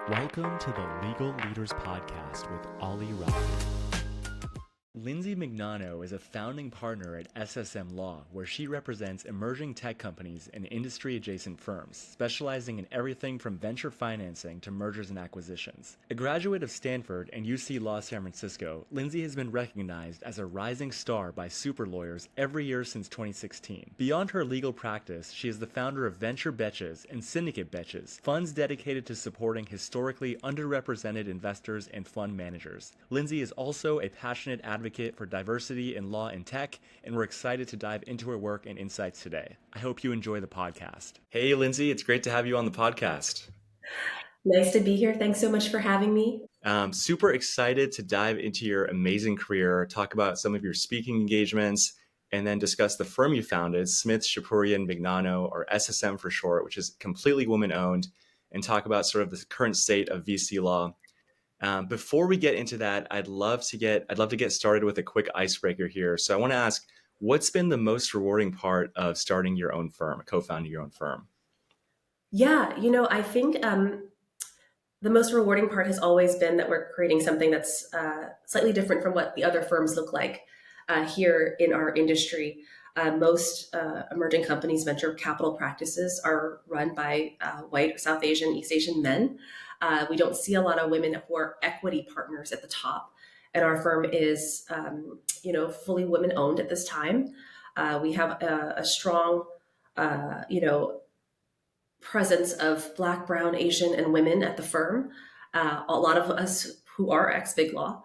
Welcome to the Legal Leaders Podcast with Ollie Rock. Lindsey Mignano is a founding partner at SSM Law, where she represents emerging tech companies and industry-adjacent firms, specializing in everything from venture financing to mergers and acquisitions. A graduate of Stanford and UC Law San Francisco, Lindsey has been recognized as a rising star by super lawyers every year since 2016. Beyond her legal practice, she is the founder of Venture Betches and Syndicate Betches, funds dedicated to supporting historically underrepresented investors and fund managers. Lindsey is also a passionate advocate for diversity in law and tech, and we're excited to dive into her work and insights today. I hope you enjoy the podcast. Hey, Lindsey, it's great to have you on the podcast. Nice to be here. Thanks so much for having me. Super excited to dive into your amazing career, talk about some of your speaking engagements, and then discuss the firm you founded, Smith, Shapurian, Mignano, or SSM for short, which is completely woman-owned, and talk about sort of the current state of VC law. Before we get into that, I'd love to get started with a quick icebreaker here. So I want to ask, what's been the most rewarding part of starting your own firm, co-founding your own firm? Yeah, I think the most rewarding part has always been that we're creating something that's slightly different from what the other firms look like here in our industry. Most emerging companies, venture capital practices are run by white, South Asian, East Asian men. We don't see a lot of women who are equity partners at the top. And our firm is, fully women-owned at this time. We have a strong, presence of Black, Brown, Asian, and women at the firm. A lot of us who are ex-BigLaw.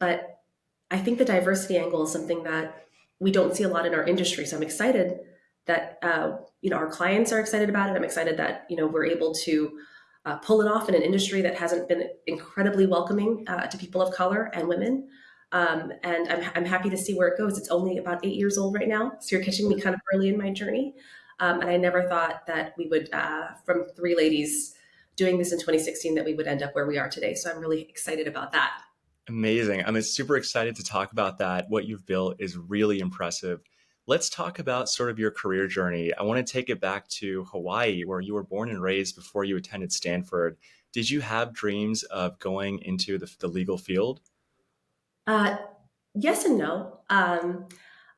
But I think the diversity angle is something that we don't see a lot in our industry. So I'm excited that, our clients are excited about it. I'm excited that, we're able to pull it off in an industry that hasn't been incredibly welcoming to people of color and women. And I'm happy to see where it goes. It's only about 8 years old right now. So you're catching me kind of early in my journey. And I never thought that we would, from three ladies doing this in 2016, that we would end up where we are today. So I'm really excited about that. Amazing. I'm super excited to talk about that. What you've built is really impressive. Let's talk about sort of your career journey. I want to take it back to Hawaii, where you were born and raised before you attended Stanford. Did you have dreams of going into the legal field? Yes and no. I'm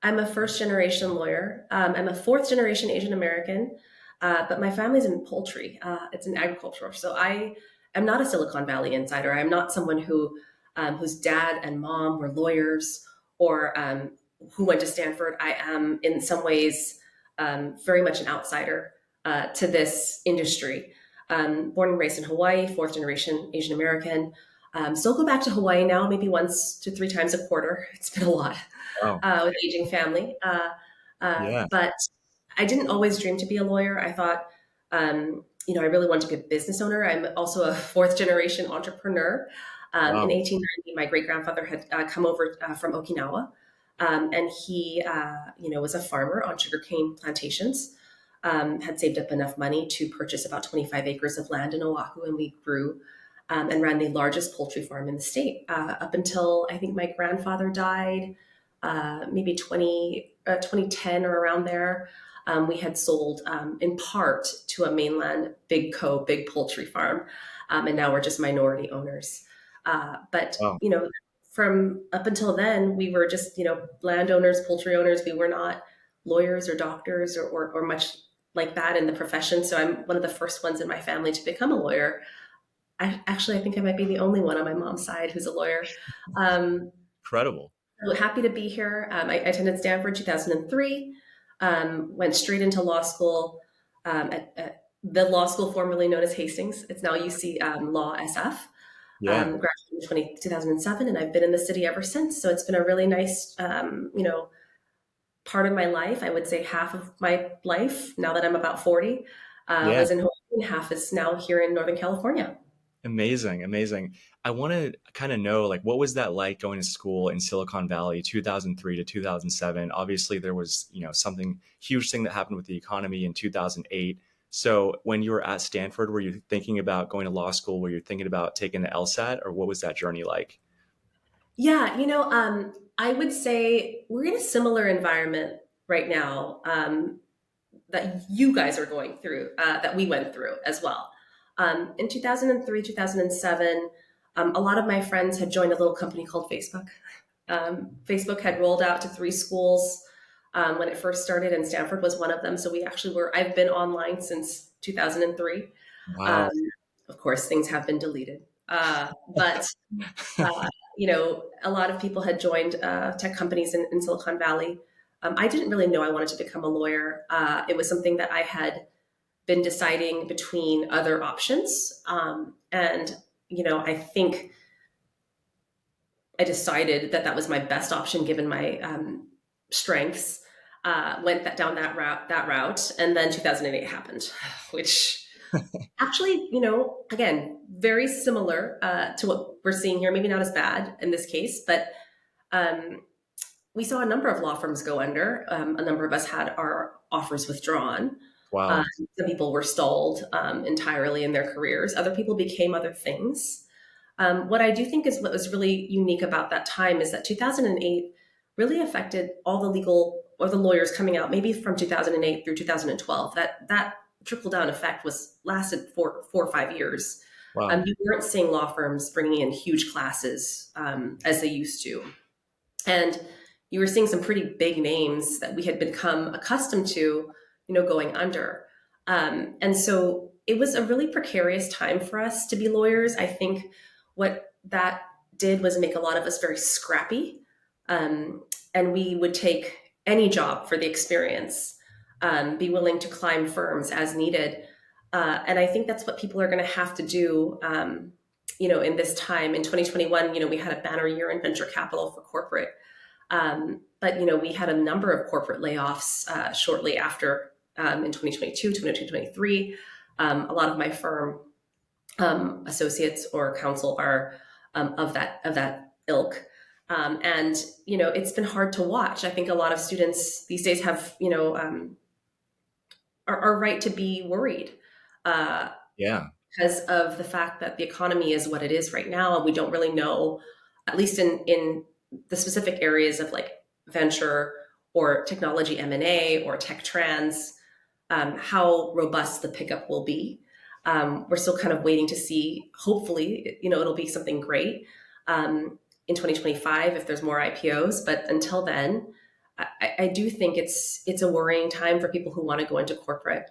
a first generation lawyer. I'm a fourth generation Asian American, but my family's in poultry. It's in agriculture. So I am not a Silicon Valley insider. I'm not someone whose dad and mom were lawyers or who went to Stanford. I am in some ways very much an outsider to this industry. Born and raised in Hawaii, fourth generation Asian American. Still go back to Hawaii now, maybe once to three times a quarter. It's been a lot. Wow. With aging family. Yeah. But I didn't always dream to be a lawyer. I thought, I really wanted to be a business owner. I'm also a fourth generation entrepreneur. Wow. In 1890, my great grandfather had come over from Okinawa, and he, was a farmer on sugarcane plantations. Had saved up enough money to purchase about 25 acres of land in Oahu, and we grew and ran the largest poultry farm in the state up until I think my grandfather died. Maybe 2010 or around there, we had sold in part to a mainland big poultry farm. And now we're just minority owners. But, Wow. From up until then, we were just, landowners, poultry owners. We were not lawyers or doctors or much like that in the profession. So I'm one of the first ones in my family to become a lawyer. I think I might be the only one on my mom's side who's a lawyer. Incredible. So happy to be here. I attended Stanford 2003, went straight into law school at the law school formerly known as Hastings. It's now UC Law SF. Yeah. Graduated in 2007, and I've been in the city ever since. So it's been a really nice, part of my life. I would say half of my life, now that I'm about 40, was in Hawaii, and half is now here in Northern California. Amazing. Amazing. I want to kind of know, what was that like going to school in Silicon Valley, 2003 to 2007? Obviously, there was, something huge thing that happened with the economy in 2008. So when you were at Stanford, were you thinking about going to law school? Were you thinking about taking the LSAT, or what was that journey like? Yeah, I would say we're in a similar environment right now that you guys are going through, that we went through as well. In 2003, 2007, a lot of my friends had joined a little company called Facebook. Facebook had rolled out to 3 schools when it first started, and Stanford was one of them. So we actually were, I've been online since 2003. Um, Wow. of course, things have been deleted. But uh, a lot of people had joined tech companies in Silicon Valley. I didn't really know I wanted to become a lawyer. It was something that I had been deciding between other options. I think I decided that that was my best option given my strengths. Went down that route, and then 2008 happened, which actually, again, very similar to what we're seeing here. Maybe not as bad in this case, but um, we saw a number of law firms go under. A number of us had our offers withdrawn. Wow. Some people were stalled entirely in their careers. Other people became other things. What I do think is what was really unique about that time is that 2008 really affected all the legal or the lawyers coming out, maybe from 2008 through 2012. That trickle down effect was lasted for 4 or 5 years. Wow. You weren't seeing law firms bringing in huge classes as they used to, and you were seeing some pretty big names that we had become accustomed to, going under. And so it was a really precarious time for us to be lawyers. I think what that did was make a lot of us very scrappy. And we would take any job for the experience, be willing to climb firms as needed. And I think that's what people are going to have to do, in this time. In 2021, we had a banner year in venture capital for corporate. But we had a number of corporate layoffs shortly after in 2022, 2023. A lot of my firm associates or counsel are of that ilk. And it's been hard to watch. I think a lot of students these days have are right to be worried uh, Yeah. because of the fact that the economy is what it is right now, and we don't really know, at least in the specific areas of like venture or technology M&A or tech trans, how robust the pickup will be. We're still kind of waiting to see. Hopefully, it'll be something great in 2025 if there's more IPOs. But until then, I do think it's a worrying time for people who want to go into corporate.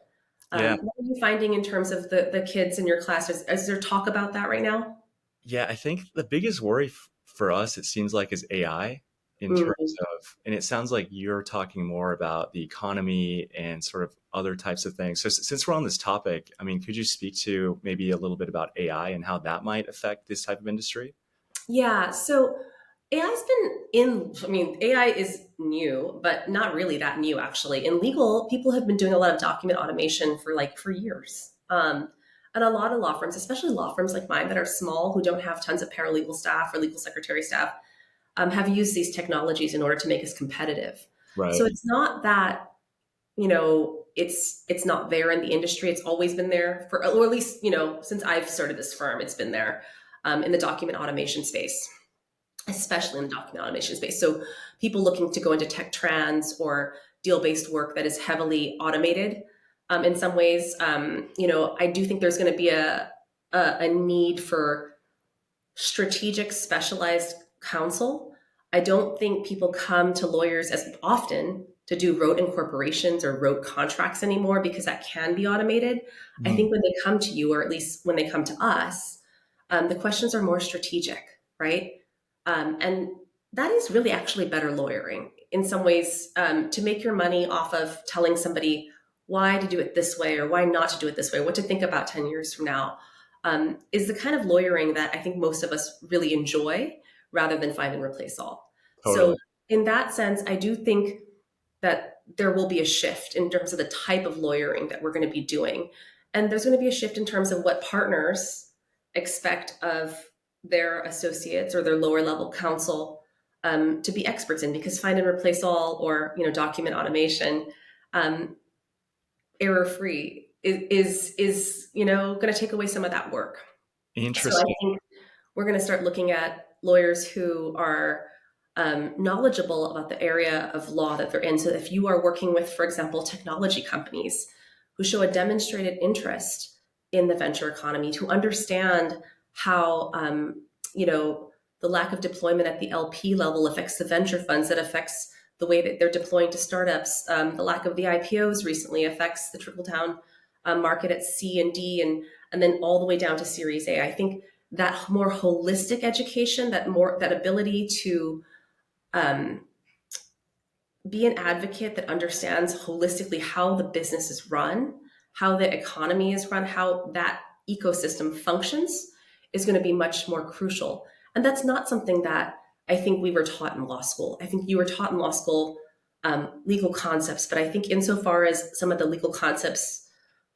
Yeah. What are you finding in terms of the kids in your class? Is there talk about that right now? Yeah. I think the biggest worry for us, it seems like, is AI in terms Mm, of, and it sounds like you're talking more about the economy and sort of other types of things. So since we're on this topic, I mean, could you speak to maybe a little bit about AI and how that might affect this type of industry? yeah. So AI's been I mean, AI is new, but not really that new actually. In legal, people have been doing a lot of document automation for years. And a lot of law firms, especially law firms like mine that are small, who don't have tons of paralegal staff or legal secretary staff, have used these technologies in order to make us competitive. So Right. it's not that it's not there in the industry. It's always been there or at least since I've started this firm, it's been there in the document automation space, especially in the document automation space. So people looking to go into tech trans or deal-based work that is heavily automated in some ways. I do think there's going to be a need for strategic, specialized counsel. I don't think people come to lawyers as often to do rote incorporations or rote contracts anymore because that can be automated. I Mm, think when they come to you, or at least when they come to us, the questions are more strategic, right? And that is really actually better lawyering in some ways, to make your money off of telling somebody why to do it this way or why not to do it this way, what to think about 10 years from now, is the kind of lawyering that I think most of us really enjoy rather than find and replace all. So, totally. in that sense, I do think that there will be a shift in terms of the type of lawyering that we're going to be doing. And there's going to be a shift in terms of what partners expect of their associates or their lower level counsel to be experts in, because find and replace all or document automation, um, error free is going to take away some of that work. So I Interesting. think we're going to start looking at lawyers who are knowledgeable about the area of law that they're in. So if you are working with, for example, technology companies who show a demonstrated interest in the venture economy, to understand how, the lack of deployment at the LP level affects the venture funds, that affects the way that they're deploying to startups. The lack of the IPOs recently affects the trickle down market at C and D, and then all the way down to Series A. I think that more holistic education, that ability to um, be an advocate that understands holistically how the business is run, how the economy is run, how that ecosystem functions, is going to be much more crucial. And that's not something that I think we were taught in law school. I think you were taught in law school legal concepts, but I think insofar as some of the legal concepts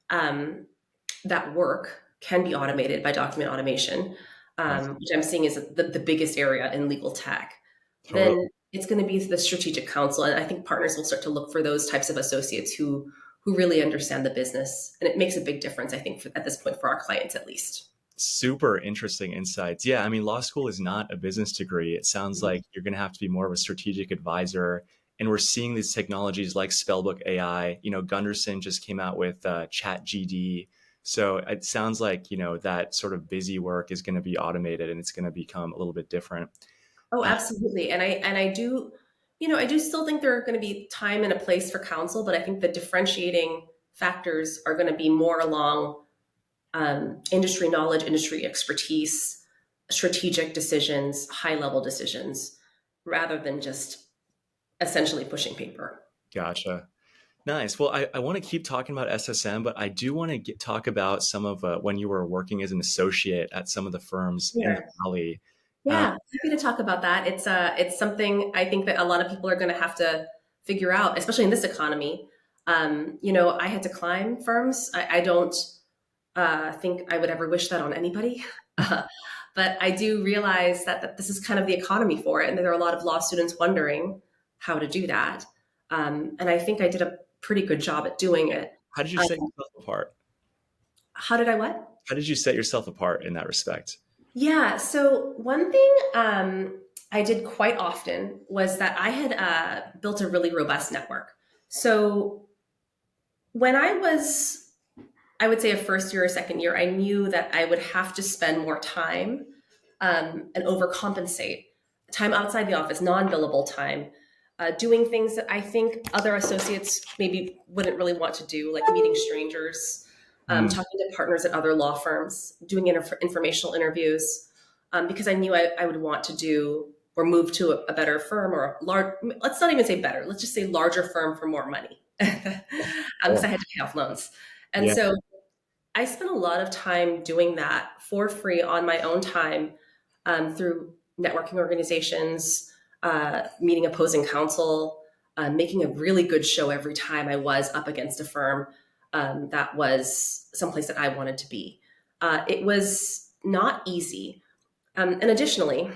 that work can be automated by document automation, Yes, which I'm seeing is the biggest area in legal tech, totally. then it's going to be the strategic counsel. And I think partners will start to look for those types of associates who really understand the business. And it makes a big difference, I think, at this point for our clients, at least. Super interesting insights. Yeah, I mean, law school is not a business degree. It sounds like you're going to have to be more of a strategic advisor. And we're seeing these technologies like Spellbook AI. Gunderson just came out with Chat GD. So it sounds like, that sort of busy work is going to be automated and it's going to become a little bit different. Oh, Uh, absolutely. And I do, I do still think there are going to be time and a place for counsel, but I think the differentiating factors are going to be more along industry knowledge, industry expertise, strategic decisions, high level decisions, rather than just essentially pushing paper. Gotcha. Nice. Well, I want to keep talking about SSM, but I do want to talk about some of when you were working as an associate at some of the firms in the Sure. Valley. Um, Yeah, happy to talk about that. It's something I think that a lot of people are going to have to figure out, especially in this economy. I had to climb firms. I don't think I would ever wish that on anybody. But I do realize that this is kind of the economy for it, and there are a lot of law students wondering how to do that. And I think I did a pretty good job at doing it. how did you Um, set yourself apart? how did I what? How did you set yourself apart in that respect? Yeah. So one thing I did quite often was that I had built a really robust network. So when I was, I would say, a first year or second year, I knew that I would have to spend more time and overcompensate time outside the office, non-billable time, doing things that I think other associates maybe wouldn't really want to do, like meeting strangers, Mm, talking to partners at other law firms, doing informational interviews, because I knew I would want to do or move to a better firm, or a large, let's not even say better, let's just say larger firm for more money. Because I oh, had to pay off loans. And yeah. so I spent a lot of time doing that for free on my own time, through networking organizations, meeting opposing counsel, making a really good show every time I was up against a firm that was someplace that I wanted to be. It was not easy. And additionally,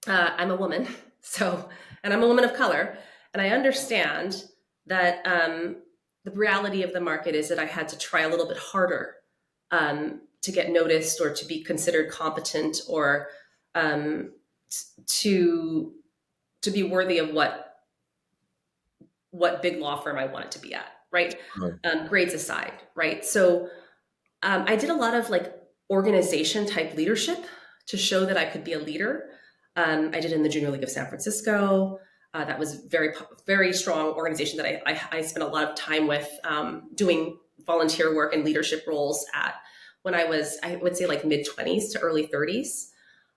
I'm a woman, so, and I'm a woman of color, and I understand that the reality of the market is that I had to try a little bit harder to get noticed or to be considered competent, or um, to to be worthy of what big law firm I wanted to be at, right? Right. Grades aside, right? So I did a lot of like organization type leadership to show that I could be a leader. I did in the Junior League of San Francisco. That was very strong organization that I spent a lot of time with, doing volunteer work and leadership roles at, when I was, I would say, like mid 20s to early 30s.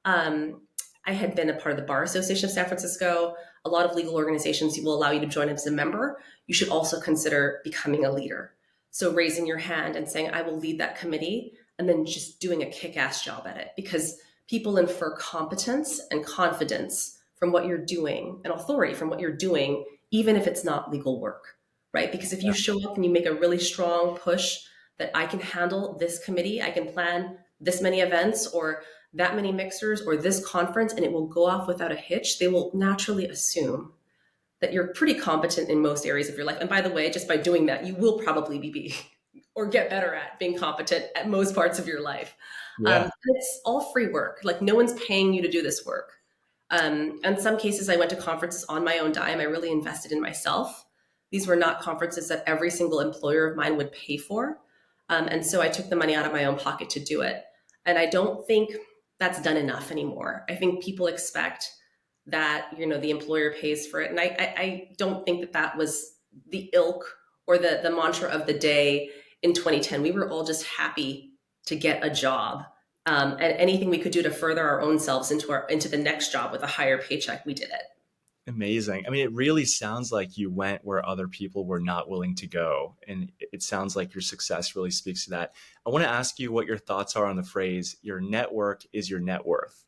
Um, I had been a part of the Bar Association of San Francisco. A lot of legal organizations will allow you to join as a member. You should also consider becoming a leader. So raising your hand and saying, I will lead that committee, and then just doing a kick-ass job at it, because people infer competence and confidence from what you're doing, and authority from what you're doing, even if it's not legal work, right? Because if you show up and you make a really strong push that I can handle this committee, I can plan this many events or that many mixers or this conference, and it will go off without a hitch, they will naturally assume that you're pretty competent in most areas of your life. And by the way, just by doing that, you will probably be or get better at being competent at most parts of your life. Yeah. It's all free work. Like, no one's paying you to do this work. In some cases, I went to conferences on my own dime. I really invested in myself. These were not conferences that every single employer of mine would pay for. And so I took the money out of my own pocket to do it. And I don't think that's done enough anymore. I think people expect that, the employer pays for it. And I don't think that that was the ilk or the mantra of the day in 2010. We were all just happy to get a job. And anything we could do to further our own selves into the next job with a higher paycheck, we did it. Amazing. I mean, it really sounds like you went where other people were not willing to go. And it sounds like your success really speaks to that. I want to ask you what your thoughts are on the phrase, your network is your net worth.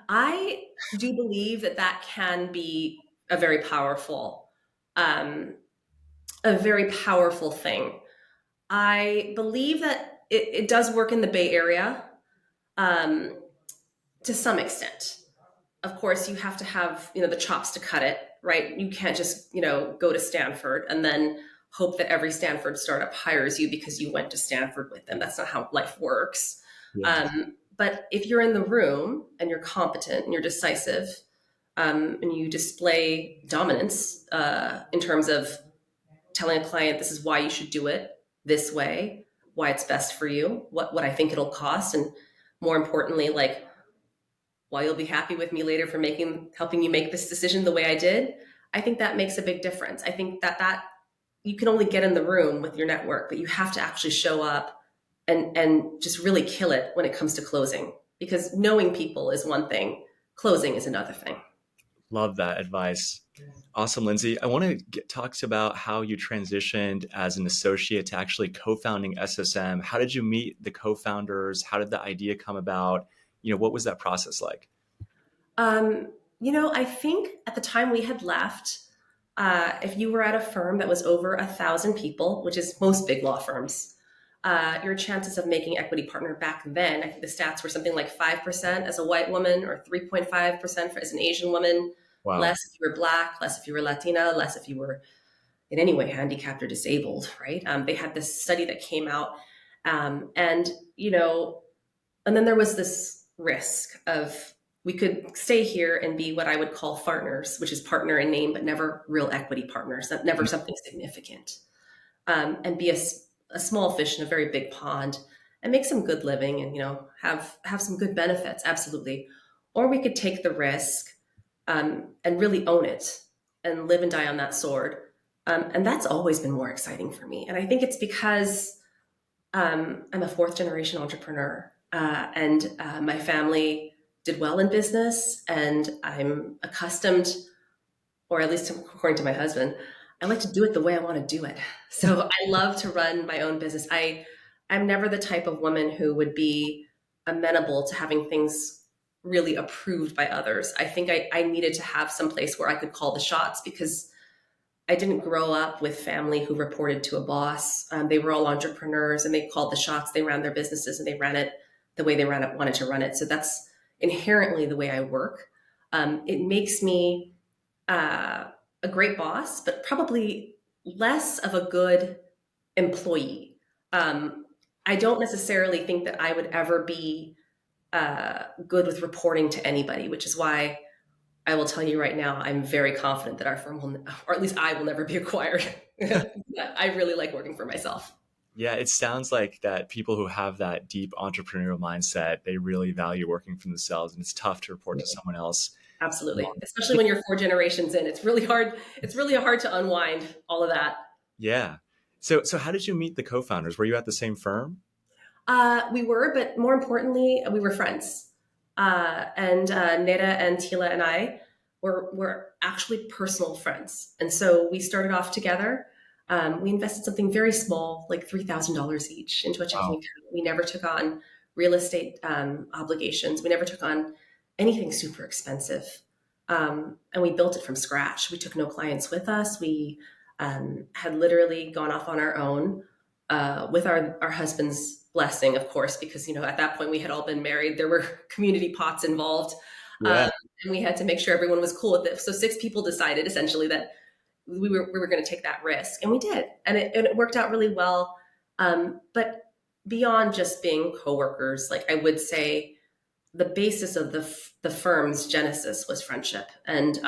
I do believe that that can be a very powerful, um, thing. I believe that it does work in the Bay Area, um, to some extent. Of course, you have to have, the chops to cut it, right? You can't just, go to Stanford and then hope that every Stanford startup hires you because you went to Stanford with them. That's not how life works. Yeah. But if you're in the room and you're competent and you're decisive, and you display dominance, in terms of telling a client, this is why you should do it this way, why it's best for you, what I think it'll cost, and more importantly, like, why you'll be happy with me later for helping you make this decision the way I did. I think that makes a big difference. I think that you can only get in the room with your network, but you have to actually show up and just really kill it when it comes to closing, because knowing people is one thing, closing is another thing. Love that advice. Awesome, Lindsey. I want to talk about how you transitioned as an associate to actually co-founding SSM. How did you meet the co-founders? How did the idea come about? What was that process like? I think at the time we had left, if you were at a firm that was over 1,000 people, which is most big law firms, your chances of making equity partner back then, I think the stats were something like 5% as a white woman or 3.5% as an Asian woman. Wow. Less if you were Black, less if you were Latina, less if you were in any way handicapped or disabled, right? They had this study that came out, and then there was this risk of, we could stay here and be what I would call partners, which is partner in name, but never real equity partners, never something significant, and be a small fish in a very big pond and make some good living and, have some good benefits. Absolutely. Or we could take the risk, and really own it and live and die on that sword. And that's always been more exciting for me. And I think it's because, I'm a fourth generation entrepreneur, and my family did well in business, and I'm accustomed, or at least according to my husband, I like to do it the way I want to do it. So I love to run my own business. I'm never the type of woman who would be amenable to having things really approved by others. I think I needed to have some place where I could call the shots, because I didn't grow up with family who reported to a boss. They were all entrepreneurs and they called the shots. They ran their businesses and they ran it the way they wanted to run it. So that's inherently the way I work. It makes me a great boss, but probably less of a good employee. I don't necessarily think that I would ever be good with reporting to anybody, which is why I will tell you right now, I'm very confident that our firm will, or at least I will never be acquired. I really like working for myself. Yeah, it sounds like that people who have that deep entrepreneurial mindset, they really value working for themselves, and it's tough to report to someone else. Absolutely. Especially when you're 4 generations in. It's really hard. It's really hard to unwind all of that. Yeah. So how did you meet the co-founders? Were you at the same firm? We were, but more importantly, we were friends. And Neda and Tila and I were actually personal friends. And so we started off together. We invested something very small, like $3,000 each, into a checking account. We never took on real estate obligations. We never took on anything super expensive. And we built it from scratch. We took no clients with us. We had literally gone off on our own, with our husband's blessing, of course, because, at that point we had all been married. There were community pots involved. Yeah. And we had to make sure everyone was cool with it. So 6 people decided essentially that we were going to take that risk, and we did. And it worked out really well. But beyond just being coworkers, like, I would say the basis of the firm's genesis was friendship and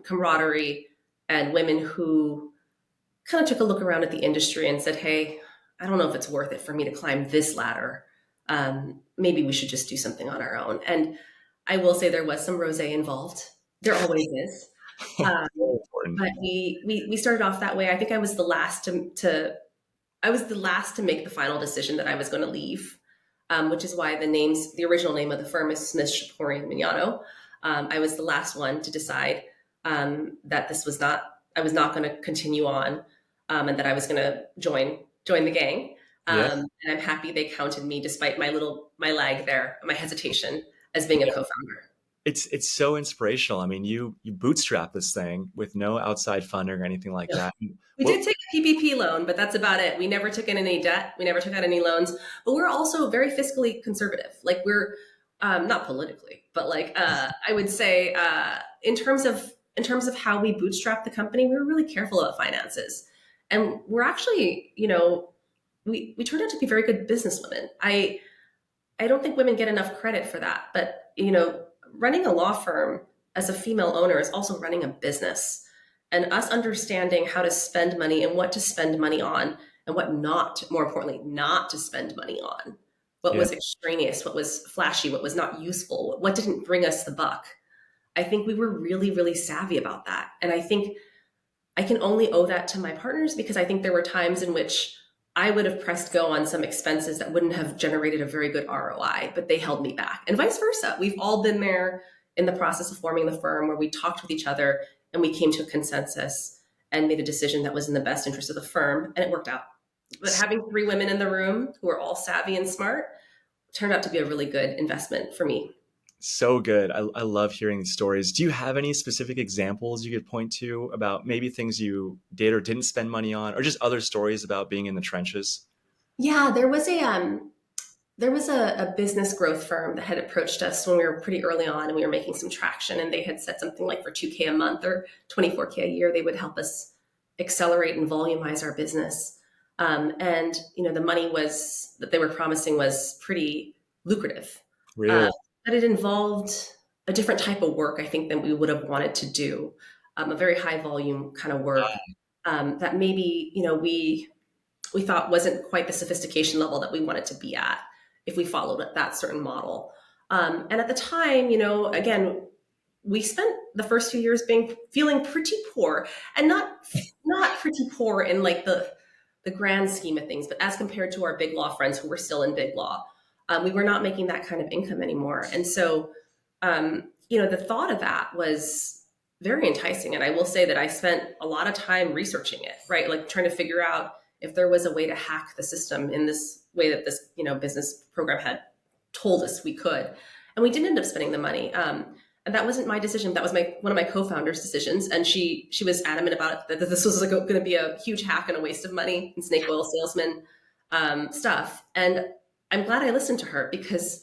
camaraderie, and women who kind of took a look around at the industry and said, hey, I don't know if it's worth it for me to climb this ladder. Maybe we should just do something on our own. And I will say there was some rosé involved. There always is. Um, Very important. but we started off that way. I think I was the last to make the final decision that I was going to leave, which is why the original name of the firm is Smith Shapori and Mignano. I was the last one to decide that I was not going to continue on, and that I was going to join the gang. Yeah. And I'm happy they counted me despite my lag there, my hesitation as being a co-founder. It's so inspirational. I mean, you bootstrap this thing with no outside funding or anything like that. We did take a PPP loan, but that's about it. We never took in any debt. We never took out any loans. But we're also very fiscally conservative. Like we're not politically, but like I would say in terms of how we bootstrap the company, we were really careful about finances, and we're actually, we turned out to be very good businesswomen. I don't think women get enough credit for that, but running a law firm as a female owner is also running a business. And us understanding how to spend money and what to spend money on and what not, more importantly, not to spend money on. What was extraneous, what was flashy, what was not useful, what didn't bring us the buck. I think we were really, really savvy about that. And I think I can only owe that to my partners, because I think there were times in which I would have pressed go on some expenses that wouldn't have generated a very good ROI, but they held me back, and vice versa. We've all been there in the process of forming the firm where we talked with each other and we came to a consensus and made a decision that was in the best interest of the firm, and it worked out. But having 3 women in the room who are all savvy and smart turned out to be a really good investment for me. So good. I love hearing these stories. Do you have any specific examples you could point to about maybe things you did or didn't spend money on, or just other stories about being in the trenches? Yeah, there was a business growth firm that had approached us when we were pretty early on and we were making some traction, and they had said something like for $2K a month or $24K a year, they would help us accelerate and volumize our business. And the money that they were promising was pretty lucrative. Really? But it involved a different type of work, I think, than we would have wanted to do. A very high volume kind of work that maybe we thought wasn't quite the sophistication level that we wanted to be at if we followed that certain model. And at the time, again, we spent the first few years feeling pretty poor, and not pretty poor in like the grand scheme of things, but as compared to our big law friends who were still in big law, we were not making that kind of income anymore. And so, the thought of that was very enticing. And I will say that I spent a lot of time researching it, right? Like trying to figure out if there was a way to hack the system in this way that this, business program had told us we could. And we didn't end up spending the money. And that wasn't my decision. That was one of my co-founders' decisions. And she was adamant about it, that this was going to be a huge hack and a waste of money and snake oil salesman stuff. And I'm glad I listened to her, because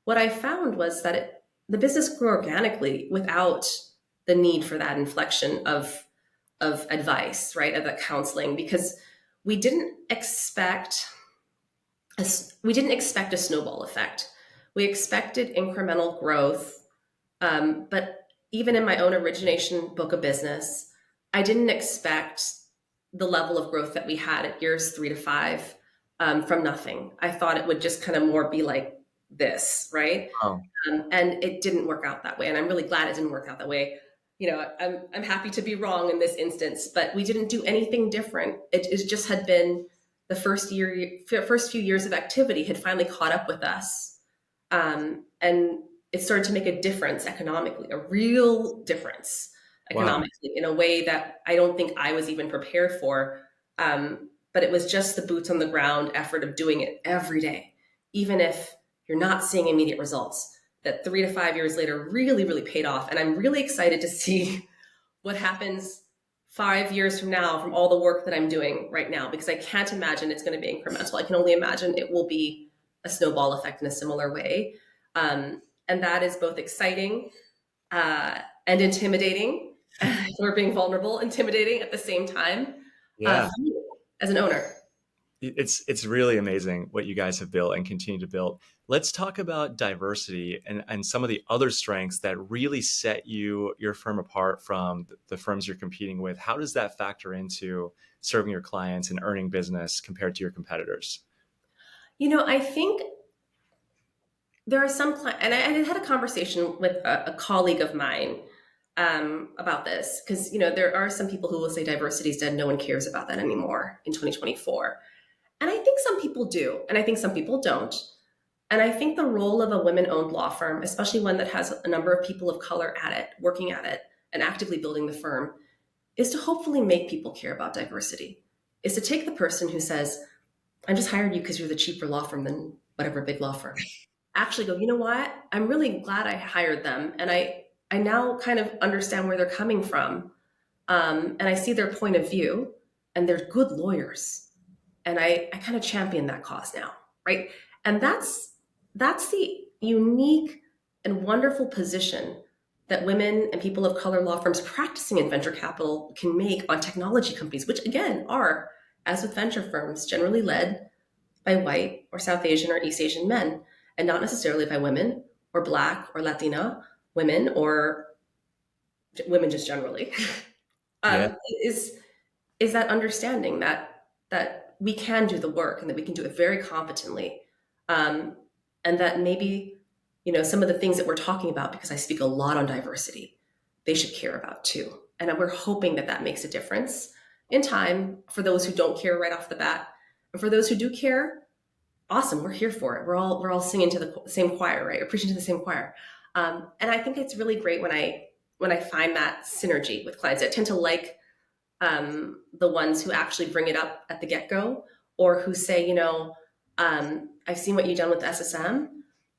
what I found was that the business grew organically without the need for that inflection of advice, right? Of that counseling, because we didn't expect a snowball effect. We expected incremental growth. But even in my own origination book of business, I didn't expect the level of growth that we had at years 3 to 5 from nothing. I thought it would just kind of more be like this, right? Oh. And it didn't work out that way. And I'm really glad it didn't work out that way. I'm happy to be wrong in this instance, but we didn't do anything different. It just had been the first few years of activity had finally caught up with us. And it started to make a difference economically, a real difference economically, in a way that I don't think I was even prepared for. But it was just the boots on the ground effort of doing it every day, even if you're not seeing immediate results, that 3 to 5 years later really, really paid off. And I'm really excited to see what happens 5 years from now from all the work that I'm doing right now, because I can't imagine it's going to be incremental. I can only imagine it will be a snowball effect in a similar way. And that is both exciting and intimidating. We're being vulnerable, intimidating at the same time. Yeah. As an owner. It's really amazing what you guys have built and continue to build. Let's talk about diversity and some of the other strengths that really set your firm apart from the firms you're competing with. How does that factor into serving your clients and earning business compared to your competitors? I think there are some clients, and I had a conversation with a colleague of mine about this because there are some people who will say diversity is dead, no one cares about that anymore in 2024, and I think some people do, and I think some people don't. And I think the role of a women-owned law firm, especially one that has a number of people of color at it, working at it, and actively building the firm, is to hopefully make people care about diversity. Is to take the person who says, "I just hired you because you're the cheaper law firm than whatever big law firm." Actually go, you know what? I'm really glad I hired them, and I now kind of understand where they're coming from, and I see their point of view, and they're good lawyers, and I kind of champion that cause now, right? And that's the unique and wonderful position that women and people of color law firms practicing in venture capital can make on technology companies, which again are, as with venture firms, generally led by white or South Asian or East Asian men, and not necessarily by women or Black or Latina women or women just generally. Yeah. um, is is that understanding that we can do the work and that we can do it very competently, um, and that maybe some of the things that we're talking about, because I speak a lot on diversity, they should care about too. And we're hoping that that makes a difference in time for those who don't care right off the bat, and for those who do care, awesome, we're here for it. We're all singing to the same choir, right? Or preaching to the same choir. And I think it's really great when I find that synergy with clients. I tend to like the ones who actually bring it up at the get-go, or who say, I've seen what you've done with SSM.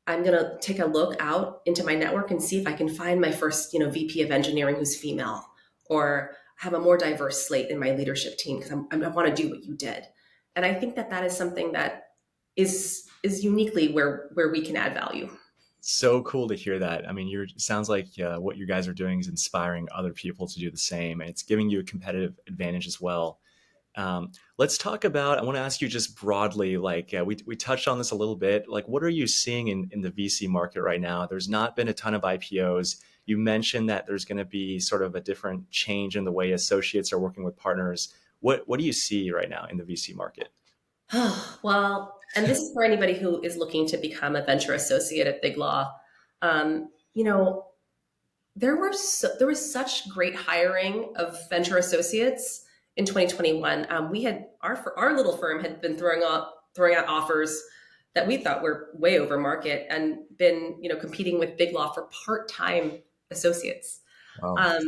I'm going to take a look out into my network and see if I can find my first, VP of engineering who's female, or have a more diverse slate in my leadership team because I want to do what you did. And I think that that is something that is uniquely where we can add value. So cool to hear that. I mean, sounds like what you guys are doing is inspiring other people to do the same, and it's giving you a competitive advantage as well. Let's talk about. I want to ask you just broadly, like we touched on this a little bit. Like, what are you seeing in the VC market right now? There's not been a ton of IPOs. You mentioned that there's going to be sort of a different change in the way associates are working with partners. What do you see right now in the VC market? Well, and this is for anybody who is looking to become a venture associate at BigLaw. Um, you know, there was such great hiring of venture associates in 2021. We had our little firm had been throwing out offers that we thought were way over market, and been competing with BigLaw for part-time associates Wow.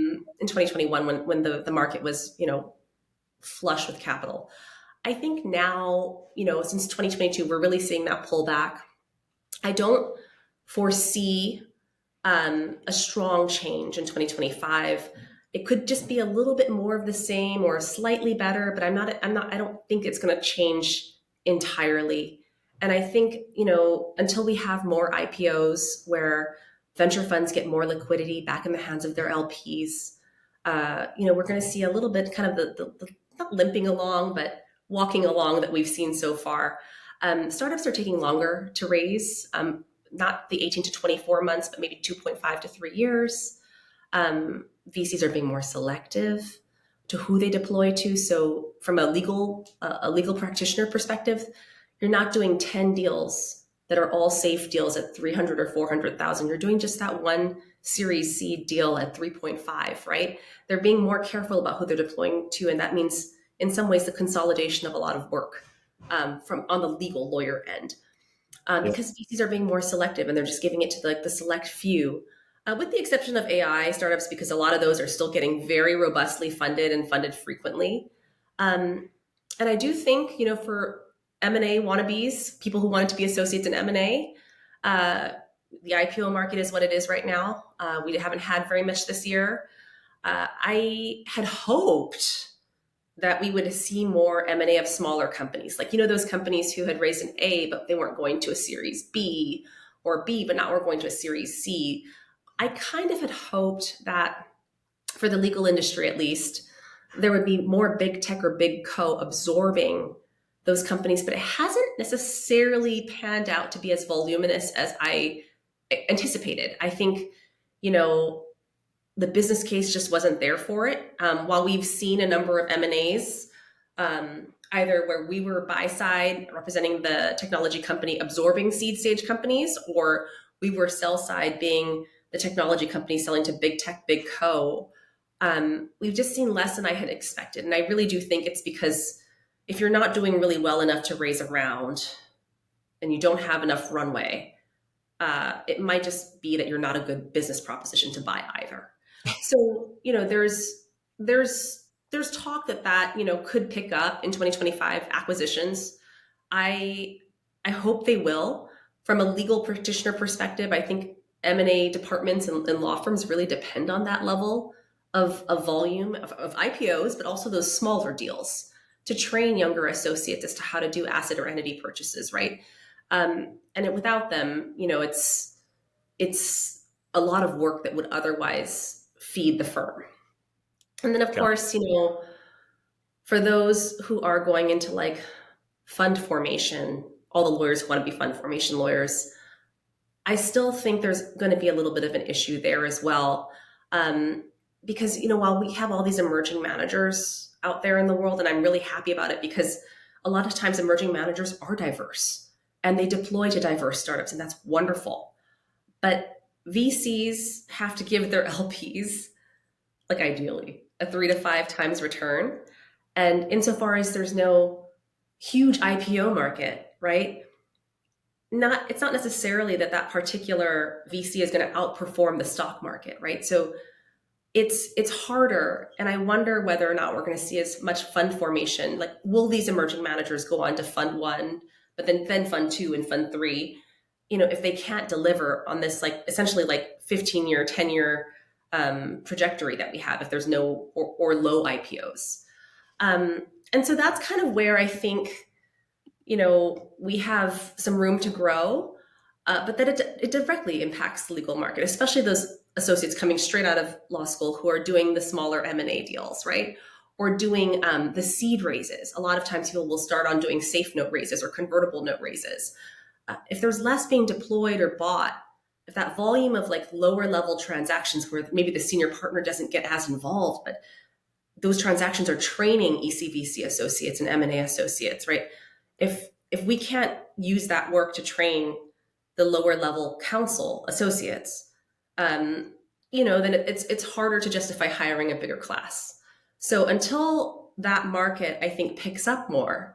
in 2021, when the market was flush with capital. I think now, since 2022, we're really seeing that pullback. I don't foresee a strong change in 2025. It could just be a little bit more of the same or slightly better, but I don't think it's going to change entirely. And I think, until we have more IPOs where venture funds get more liquidity back in the hands of their LPs, we're going to see a little bit kind of the not limping along, but walking along that we've seen so far. Startups are taking longer to raise, not the 18 to 24 months, but maybe 2.5 to 3 years. VCs are being more selective to who they deploy to. So from a legal practitioner perspective, you're not doing 10 deals that are all safe deals at 300 or 400,000. You're doing just that one Series C deal at 3.5, right? They're being more careful about who they're deploying to, and that means in some ways the consolidation of a lot of work from on the legal lawyer end, Yeah. because VCs are being more selective and they're just giving it to the select few, with the exception of AI startups, because a lot of those are still getting very robustly funded and funded frequently. And I do think, for M&A wannabes, people who wanted to be associates in M&A, the IPO market is what it is right now. We haven't had very much this year. I had hoped that we would see more M&A of smaller companies, like those companies who had raised an A but they weren't going to a Series B, or B but not were going to a Series C. I kind of had hoped that for the legal industry at least, there would be more big tech or big co absorbing those companies, but it hasn't necessarily panned out to be as voluminous as I anticipated. I think, you know, the business case just wasn't there for it. While we've seen a number of M&As, either where we were buy side representing the technology company absorbing seed stage companies, or we were sell side being the technology company selling to big tech, big co. We've just seen less than I had expected. And I really do think it's because if you're not doing really well enough to raise a round and you don't have enough runway, it might just be that you're not a good business proposition to buy either. So, you know, there's talk that you know could pick up in 2025 acquisitions. I I hope they will. From a legal practitioner perspective, I think M&A departments and law firms really depend on that level of volume of IPOs, but also those smaller deals to train younger associates as to how to do asset or entity purchases, right? Without them, you know, it's a lot of work that would otherwise feed the firm. And then, of course, you know, for those who are going into like fund formation, all the lawyers who want to be fund formation lawyers, I still think there's going to be a little bit of an issue there as well. Because, you know, while we have all these emerging managers out there in the world, and I'm really happy about it because a lot of times emerging managers are diverse and they deploy to diverse startups, and that's wonderful. But VCs have to give their LPs, like ideally, a 3 to 5 times return. And insofar as there's no huge IPO market, right? It's not necessarily that particular VC is going to outperform the stock market, right? So it's harder, and I wonder whether or not we're going to see as much fund formation. Like, will these emerging managers go on to fund one, but then fund two and fund three? You know, if they can't deliver on this, like essentially like 15-year, 10-year trajectory that we have, if there's no or low IPOs, and so that's kind of where I think, you know, we have some room to grow, but that it directly impacts the legal market, especially those associates coming straight out of law school who are doing the smaller M&A deals, right? Or doing the seed raises. A lot of times people will start on doing safe note raises or convertible note raises. If there's less being deployed or bought, if that volume of like lower level transactions where maybe the senior partner doesn't get as involved, but those transactions are training ECVC associates and M&A associates, right? If we can't use that work to train the lower level counsel associates, you know, then it's harder to justify hiring a bigger class. So until that market, I think, picks up more,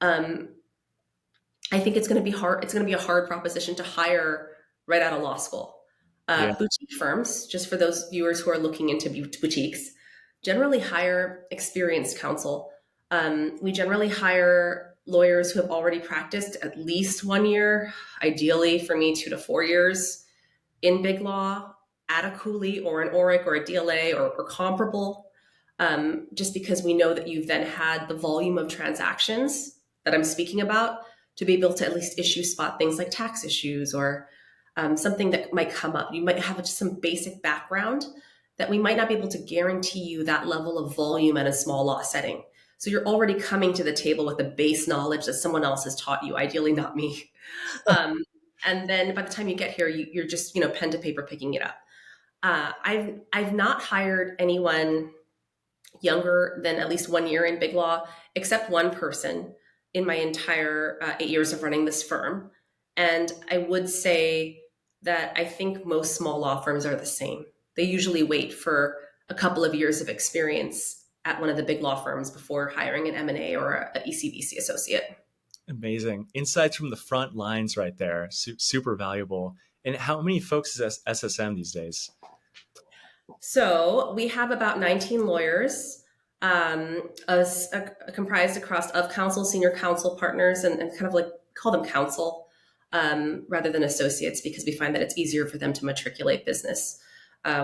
I think it's going to be hard. It's going to be a hard proposition to hire right out of law school. Boutique firms, just for those viewers who are looking into boutiques, generally hire experienced counsel. We generally hire lawyers who have already practiced at least 1 year, ideally for me 2 to 4 years in big law, at a Cooley or an Oric or a DLA or comparable, just because we know that you've then had the volume of transactions that I'm speaking about to be able to at least issue spot things like tax issues or something that might come up. You might have just some basic background that we might not be able to guarantee you that level of volume at a small law setting. So you're already coming to the table with a base knowledge that someone else has taught you, ideally not me. And then by the time you get here, you're just, you know, pen to paper picking it up. I've not hired anyone younger than at least 1 year in big law, except one person in my entire 8 years of running this firm. And I would say that I think most small law firms are the same. They usually wait for a couple of years of experience at one of the big law firms before hiring an M&A or an ECVC associate. Amazing. Insights from the front lines right there. Super valuable. And how many folks is SSM these days? So we have about 19 lawyers, comprised across of counsel, senior counsel, partners, and kind of like call them counsel rather than associates, because we find that it's easier for them to matriculate business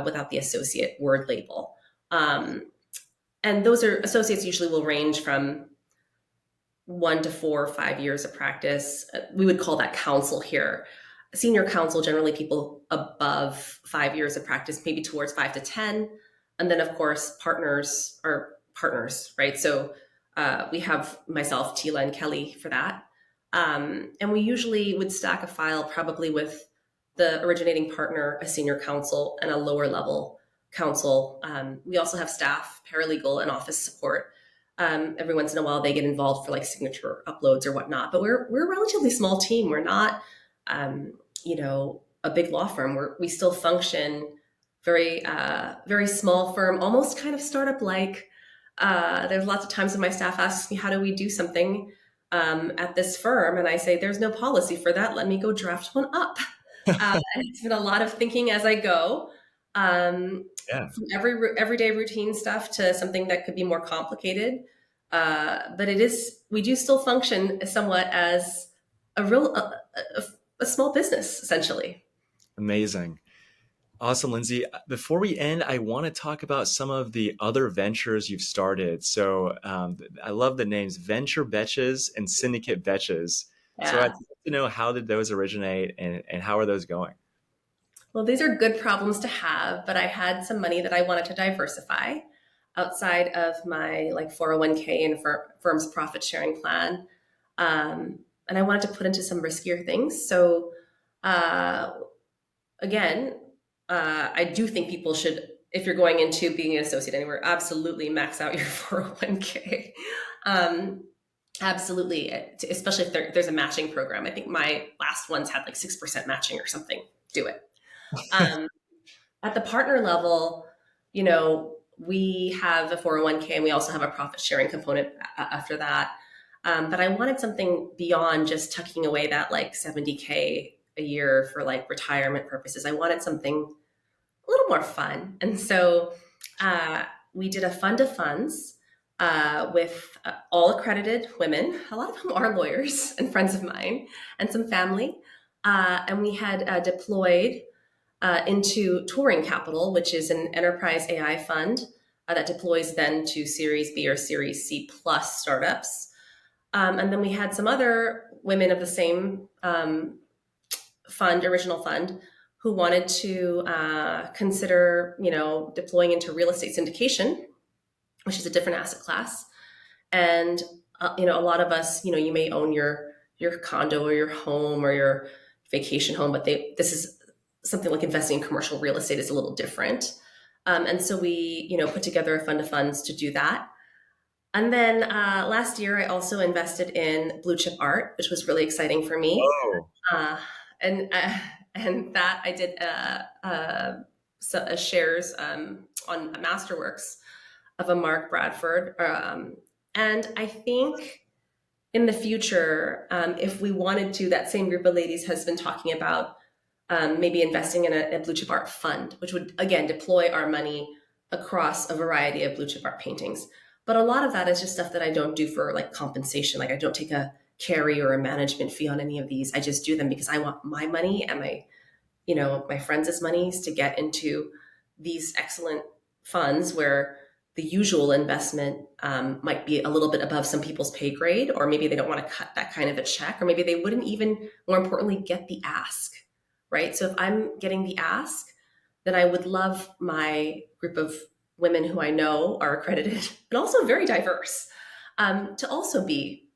without the associate word label. And those are associates usually will range from 1 to 4 or 5 years of practice. We would call that counsel here. Senior counsel, generally people above 5 years of practice, maybe towards 5 to 10. And then of course, partners are partners, right? So We have myself, Tila, and Kelly for that. And we usually would stack a file probably with the originating partner, a senior counsel, and a lower level counsel. We also have staff, paralegal, and office support. Every once in a while, they get involved for like signature uploads or whatnot. But we're a relatively small team. We're not, a big law firm. We still function very small firm, almost kind of startup like. There's lots of times when my staff asks me, how do we do something at this firm? And I say, there's no policy for that. Let me go draft one up. And it's been a lot of thinking as I go, Yeah. from everyday routine stuff to something that could be more complicated. But we do still function somewhat as a small business, essentially. Amazing. Awesome, Lindsey. Before we end, I want to talk about some of the other ventures you've started. So I love the names Venture Betches and Syndicate Betches. So I'd Yeah. like to know, how did those originate, and how are those going? Well, these are good problems to have, but I had some money that I wanted to diversify outside of my like 401k and firm's profit sharing plan. And I wanted to put into some riskier things. So uh, again, I do think people should, if you're going into being an associate anywhere, absolutely max out your 401k. Um, Absolutely, especially if there's a matching program. I think my last ones had like 6% matching or something. Do it. Um, at the partner level, we have a 401k and we also have a profit sharing component after that. But I wanted something beyond just tucking away that like 70k a year for like retirement purposes. I wanted something a little more fun. And so uh, we did a fund of funds with all accredited women, a lot of whom are lawyers and friends of mine, and some family. And we had deployed into Touring Capital, which is an enterprise AI fund that deploys then to Series B or Series C plus startups. And then we had some other women of the same original fund, who wanted to consider, deploying into real estate syndication, which is a different asset class. And a lot of us, you may own your condo or your home or your vacation home, but this is something like investing in commercial real estate is a little different. And so we, put together a fund of funds to do that. And then last year, I also invested in blue chip art, which was really exciting for me. Oh, Uh, and uh, and that I did shares on Masterworks of a Mark Bradford. And I think in the future, if we wanted to, that same group of ladies has been talking about maybe investing in a blue chip art fund, which would again deploy our money across a variety of blue chip art paintings. But a lot of that is just stuff that I don't do for like compensation. Like I don't take a carry or a management fee on any of these. I just do them because I want my money and my friends' monies to get into these excellent funds where the usual investment might be a little bit above some people's pay grade, or maybe they don't want to cut that kind of a check, or maybe they wouldn't even, more importantly, get the ask, right? So if I'm getting the ask, then I would love my group of women who I know are accredited, but also very diverse, to also be,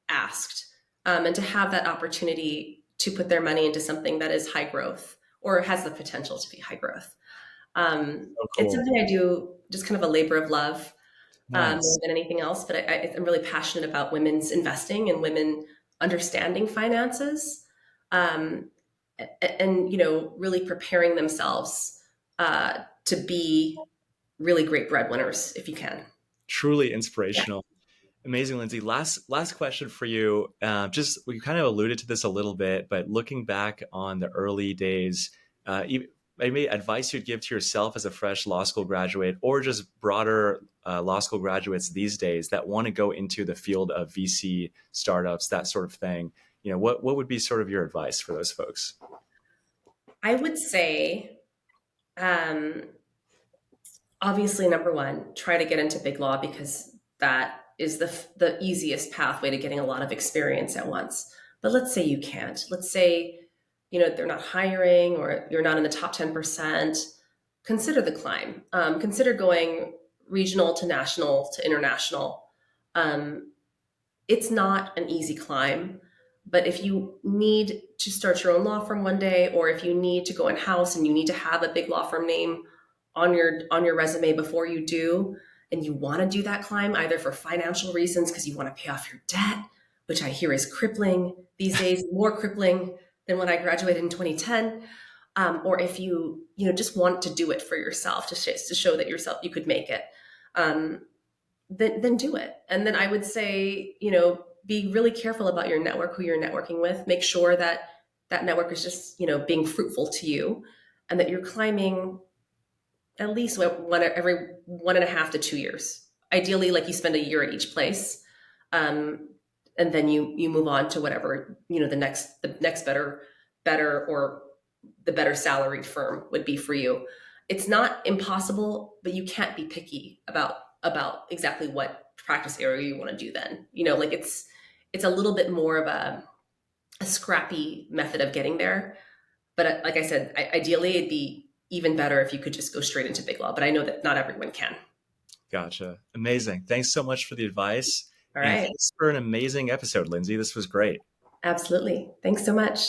asked, and to have that opportunity to put their money into something that is high growth or has the potential to be high growth. so It's cool. something I do just kind of a labor of love more Nice. than anything else. But I'm really passionate about women's investing and women understanding finances, um, and really preparing themselves to be really great breadwinners if you can. Truly Yeah. inspirational. Amazing, Lindsey. Last question for you. Just we kind of alluded to this a little bit, but looking back on the early days, maybe advice you'd give to yourself as a fresh law school graduate, or just broader law school graduates these days that want to go into the field of VC startups, that sort of thing. What would be sort of your advice for those folks? I would say, um, obviously, number one, try to get into big law because that is the easiest pathway to getting a lot of experience at once. But let's say you can't. Let's say they're not hiring or you're not in the top 10%. Consider the climb. Consider going regional to national to international. Um, it's not an easy climb, but if you need to start your own law firm one day, or if you need to go in house and you need to have a big law firm name on your resume before you do, and you want to do that climb either for financial reasons because you want to pay off your debt, which I hear is crippling these days, more crippling than when I graduated in 2010, or if you just want to do it for yourself to show that yourself you could make it. Um, then do it. And then I would say, be really careful about your network, who you're networking with. Make sure that that network is just, being fruitful to you, and that you're climbing at least every 1.5 to 2 years. Ideally, like you spend a year at each place, um, and then you move on to whatever the next better or the better salaried firm would be for you. It's not impossible, but you can't be picky about exactly what practice area you want to do then. Like it's a little bit more of a scrappy method of getting there. But like I said, ideally it'd be even better if you could just go straight into big law. But I know that not everyone can. Gotcha. Amazing. Thanks so much for the advice. All And right. thanks for an amazing episode, Lindsey. This was great. Absolutely. Thanks so much.